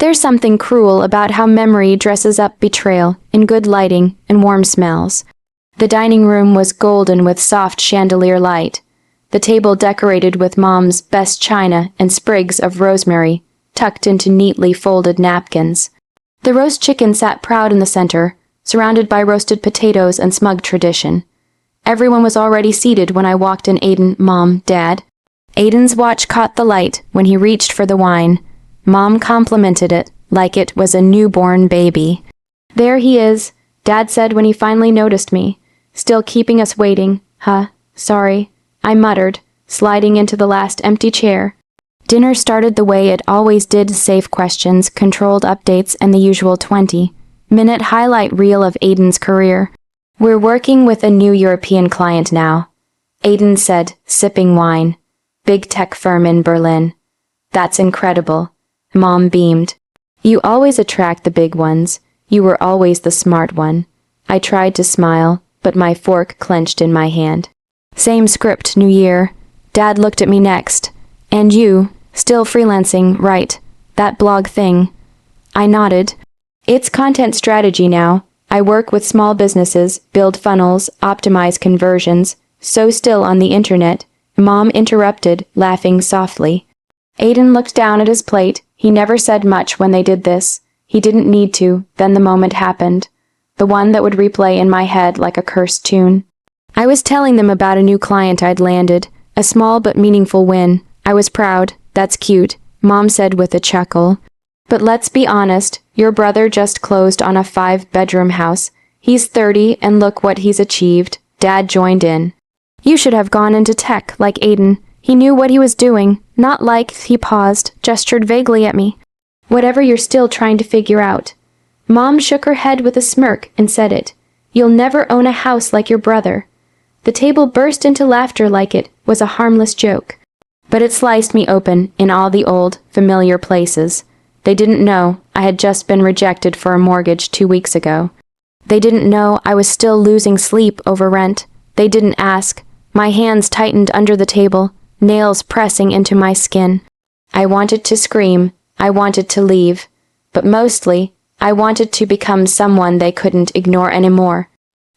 There's something cruel about how memory dresses up betrayal in good lighting and warm smells. The dining room was golden with soft chandelier light, the table decorated with Mom's best china and sprigs of rosemary, tucked into neatly folded napkins. The roast chicken sat proud in the center, surrounded by roasted potatoes and smug tradition. Everyone was already seated when I walked in. Aiden, Mom, Dad. Aiden's watch caught the light when he reached for the wine. Mom complimented it like it was a newborn baby. There he is, Dad said when he finally noticed me. Still keeping us waiting. Huh, sorry, I muttered, sliding into the last empty chair. Dinner started the way it always did, safe questions, controlled updates, and the usual 20-minute highlight reel of Aiden's career. We're working with a new European client now, Aiden said, sipping wine. Big tech firm in Berlin. That's incredible. Mom beamed. You always attract the big ones. You were always the smart one. I tried to smile, but my fork clenched in my hand. Same script, new year. Dad looked at me next. And you, still freelancing, right? That blog thing. I nodded. It's content strategy now. I work with small businesses, build funnels, optimize conversions. So still on the internet. Mom interrupted, laughing softly. Aiden looked down at his plate. He never said much when they did this. He didn't need to. Then the moment happened. The one that would replay in my head like a cursed tune. I was telling them about a new client I'd landed. A small but meaningful win. I was proud. That's cute, Mom said with a chuckle. But let's be honest, your brother just closed on a 5-bedroom house. He's 30 and look what he's achieved. Dad joined in. You should have gone into tech like Aiden. He knew what he was doing. Not like, he paused, gestured vaguely at me. Whatever you're still trying to figure out. Mom shook her head with a smirk and said it. You'll never own a house like your brother. The table burst into laughter like it was a harmless joke. But it sliced me open in all the old, familiar places. They didn't know I had just been rejected for a mortgage 2 weeks ago. They didn't know I was still losing sleep over rent. They didn't ask. My hands tightened under the table, nails pressing into my skin. I wanted to scream. I wanted to leave. But mostly, I wanted to become someone they couldn't ignore anymore.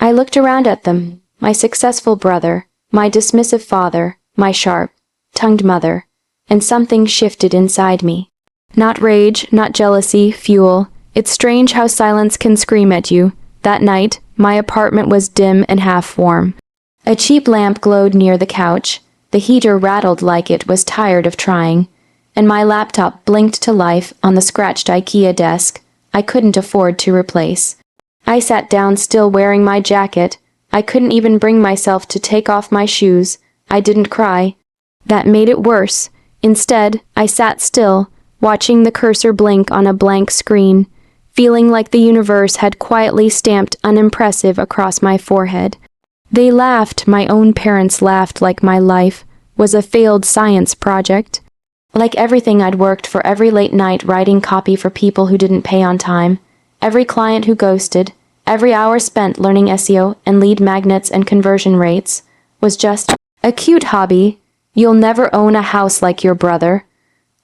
I looked around at them, my successful brother, my dismissive father, my sharp-tongued mother, and something shifted inside me. Not rage, not jealousy, fuel. It's strange how silence can scream at you. That night, my apartment was dim and half-warm. A cheap lamp glowed near the couch. The heater rattled like it was tired of trying, and my laptop blinked to life on the scratched IKEA desk I couldn't afford to replace. I sat down still wearing my jacket. I couldn't even bring myself to take off my shoes. I didn't cry. That made it worse. Instead, I sat still, watching the cursor blink on a blank screen, feeling like the universe had quietly stamped unimpressive across my forehead. They laughed, my own parents laughed like my life was a failed science project. Like everything I'd worked for, every late night writing copy for people who didn't pay on time, every client who ghosted, every hour spent learning SEO and lead magnets and conversion rates, was just a cute hobby. You'll never own a house like your brother.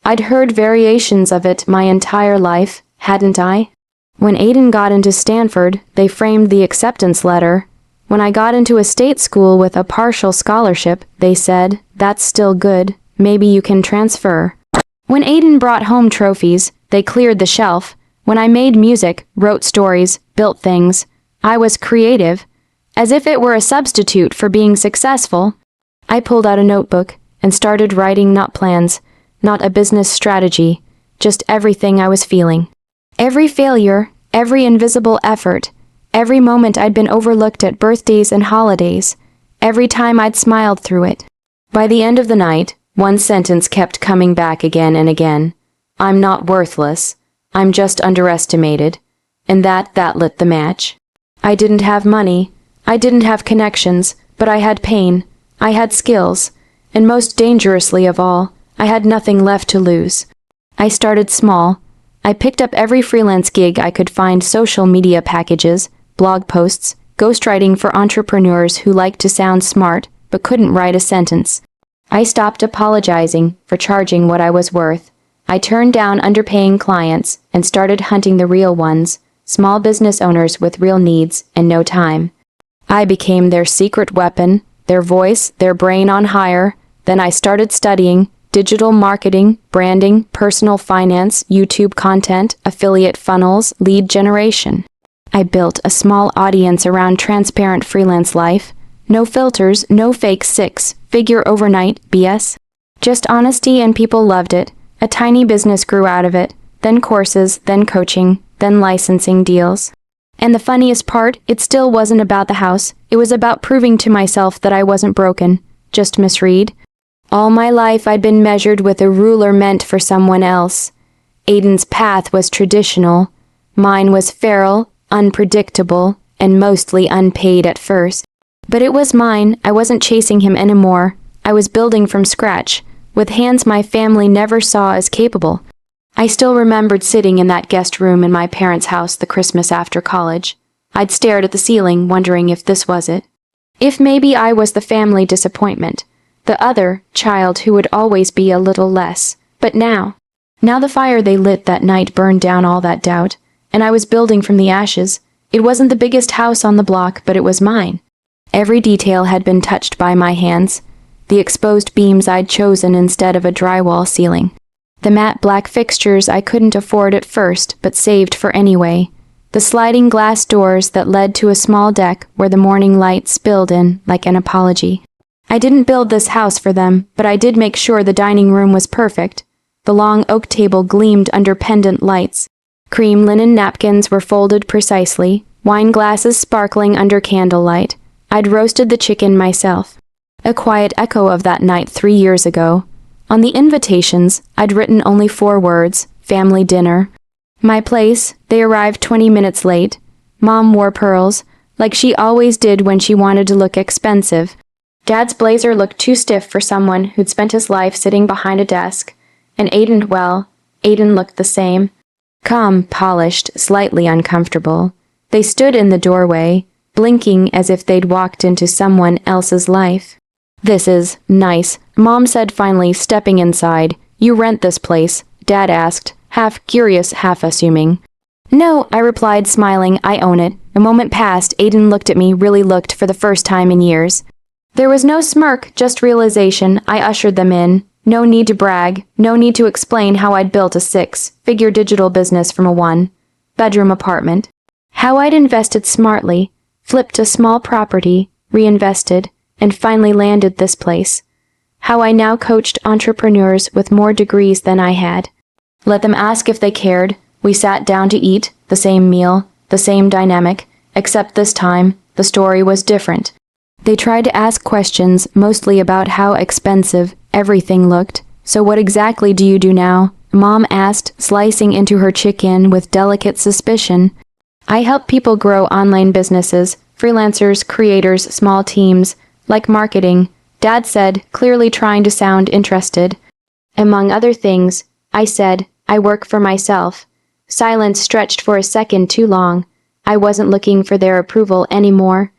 I'd heard variations of it my entire life, hadn't I? When Aiden got into Stanford, they framed the acceptance letter. When I got into a state school with a partial scholarship, they said, that's still good, maybe you can transfer. When Aiden brought home trophies, they cleared the shelf. When I made music, wrote stories, built things, I was creative, as if it were a substitute for being successful. I pulled out a notebook and started writing, not plans, not a business strategy, just everything I was feeling. Every failure, every invisible effort, every moment I'd been overlooked at birthdays and holidays, every time I'd smiled through it. By the end of the night, one sentence kept coming back again and again. I'm not worthless. I'm just underestimated. And that lit the match. I didn't have money. I didn't have connections, but I had pain. I had skills. And most dangerously of all, I had nothing left to lose. I started small. I picked up every freelance gig I could find, social media packages, blog posts, ghostwriting for entrepreneurs who liked to sound smart but couldn't write a sentence. I stopped apologizing for charging what I was worth. I turned down underpaying clients and started hunting the real ones, small business owners with real needs and no time. I became their secret weapon, their voice, their brain on hire. Then I started studying digital marketing, branding, personal finance, YouTube content, affiliate funnels, lead generation. I built a small audience around transparent freelance life. No filters, no fake six-figure overnight BS. Just honesty, and people loved it. A tiny business grew out of it, then courses, then coaching, then licensing deals. And the funniest part, it still wasn't about the house. It was about proving to myself that I wasn't broken, just misread. All my life I'd been measured with a ruler meant for someone else. Aiden's path was traditional. Mine was feral, unpredictable, and mostly unpaid at first. But it was mine. I wasn't chasing him anymore. I was building from scratch, with hands my family never saw as capable. I still remembered sitting in that guest room in my parents' house the Christmas after college. I'd stared at the ceiling, wondering if this was it. If maybe I was the family disappointment, the other child who would always be a little less. But now the fire they lit that night burned down all that doubt, and I was building from the ashes. It wasn't the biggest house on the block, but it was mine. Every detail had been touched by my hands. The exposed beams I'd chosen instead of a drywall ceiling. The matte black fixtures I couldn't afford at first, but saved for anyway. The sliding glass doors that led to a small deck where the morning light spilled in like an apology. I didn't build this house for them, but I did make sure the dining room was perfect. The long oak table gleamed under pendant lights. Cream linen napkins were folded precisely, wine glasses sparkling under candlelight. I'd roasted the chicken myself. A quiet echo of that night 3 years ago. On the invitations, I'd written only 4 words: family dinner. My place, they arrived 20 minutes late. Mom wore pearls, like she always did when she wanted to look expensive. Dad's blazer looked too stiff for someone who'd spent his life sitting behind a desk. And Aiden looked the same. Calm, polished, slightly uncomfortable. They stood in the doorway, blinking as if they'd walked into someone else's life. "This is nice," Mom said finally, stepping inside. "You rent this place?" Dad asked, half curious, half assuming. "No," I replied, smiling, "I own it." A moment passed. Aiden looked at me, really looked, for the first time in years. There was no smirk, just realization. I ushered them in. No need to brag, no need to explain how I'd built a 6-figure digital business from a 1-bedroom apartment. How I'd invested smartly, flipped a small property, reinvested, and finally landed this place. How I now coached entrepreneurs with more degrees than I had. Let them ask if they cared. We sat down to eat, the same meal, the same dynamic, except this time, the story was different. They tried to ask questions, mostly about how expensive everything looked. "So what exactly do you do now?" Mom asked, slicing into her chicken with delicate suspicion. "I help people grow online businesses, freelancers, creators, small teams, like marketing," Dad said, clearly trying to sound interested. "Among other things," I said, "I work for myself." Silence stretched for a second too long. I wasn't looking for their approval anymore.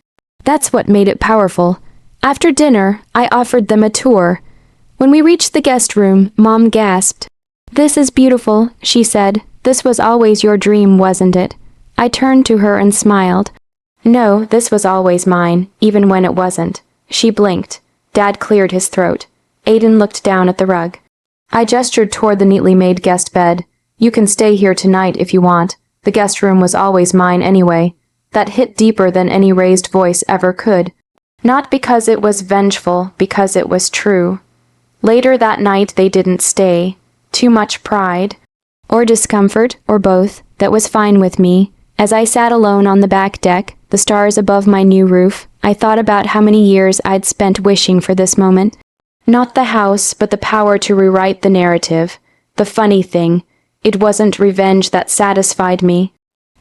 That's what made it powerful. After dinner, I offered them a tour. When we reached the guest room, Mom gasped. "This is beautiful," she said. "This was always your dream, wasn't it?" I turned to her and smiled. "No, this was always mine, even when it wasn't." She blinked. Dad cleared his throat. Aiden looked down at the rug. I gestured toward the neatly made guest bed. "You can stay here tonight if you want. The guest room was always mine anyway." That hit deeper than any raised voice ever could. Not because it was vengeful, because it was true. Later that night they didn't stay. Too much pride. Or discomfort, or both. That was fine with me. As I sat alone on the back deck, the stars above my new roof, I thought about how many years I'd spent wishing for this moment. Not the house, but the power to rewrite the narrative. The funny thing, it wasn't revenge that satisfied me.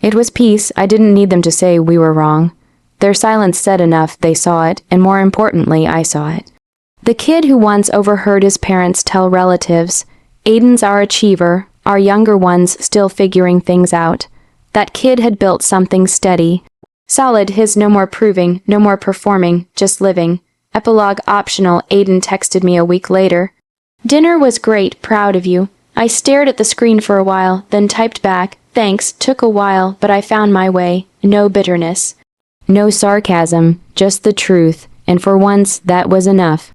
It was peace. I didn't need them to say we were wrong. Their silence said enough. They saw it, and more importantly, I saw it. The kid who once overheard his parents tell relatives, "Aiden's our achiever, our younger one's still figuring things out." That kid had built something steady. Solid, his no more proving, no more performing, just living. Epilogue optional. Aiden texted me a week later. "Dinner was great, proud of you. I stared at the screen for a while, then typed back, "Thanks, took a while, but I found my way. No bitterness." No sarcasm, just the truth, and for once that was enough.